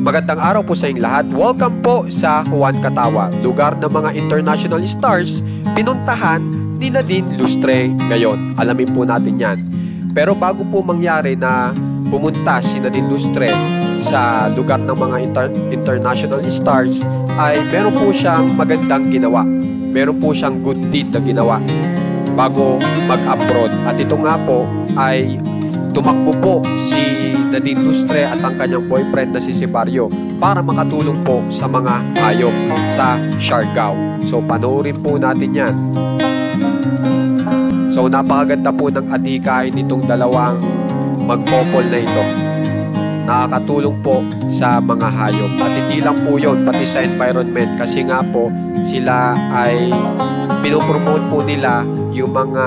Magandang araw po sa inyong lahat. Welcome po sa Juan Catawa, lugar ng mga international stars pinuntahan ni Nadine Lustre ngayon. Alamin po natin yan. Pero bago po mangyari na pumunta si Nadine Lustre sa lugar ng mga international stars, ay meron po siyang magandang ginawa. Meron po siyang good deed na ginawa bago mag-abroad. At ito nga po ay tumakbo po si Nadine Lustre at ang kanyang boyfriend na si Sipario para makatulong po sa mga hayop sa Siargao. So panoorin po natin yan. So napakaganda po ng adhikain nitong dalawang mag-couple na ito. Nakakatulong po sa mga hayop. At hindi lang po yun, pati sa environment. Kasi nga po sila ay pinopromote po nila yung mga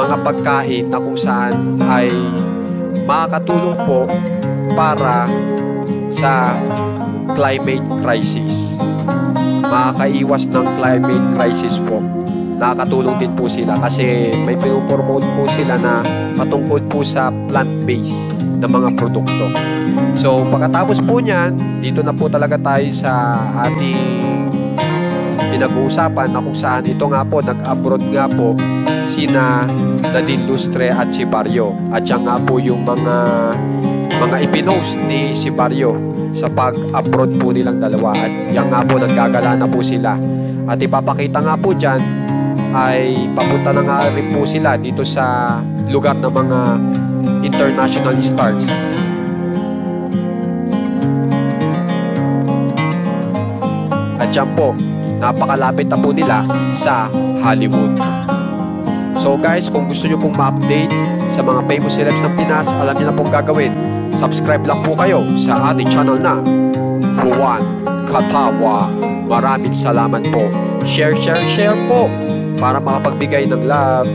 pagkain na kung saan ay makakatulong po para sa climate crisis. Makakaiwas ng climate crisis po. Nakakatulong din po sila kasi may pinopromote po sila na patungkol po sa plant-based na mga produkto. So pagkatapos po niyan, dito na po talaga tayo sa ating pinag-uusapan na kung saan ito nga po, nag-abroad nga po sina Nadine Lustre at Sipario. At yan nga po yung mga ipinost ni Sipario sa pag-abroad po nilang dalawa. At yan nga po, naggagala na po sila. At ipapakita nga po dyan ay papunta na nga rin po sila dito sa lugar ng mga international stars. At yan po, napakalapit na po nila sa Hollywood. So guys, kung gusto nyo pong ma-update sa mga famous celebs ng Pinas, alam nyo na pong gagawin. Subscribe lang po kayo sa ating channel na Juan Catawa. Maraming salamat po. Share po para makapagbigay ng love.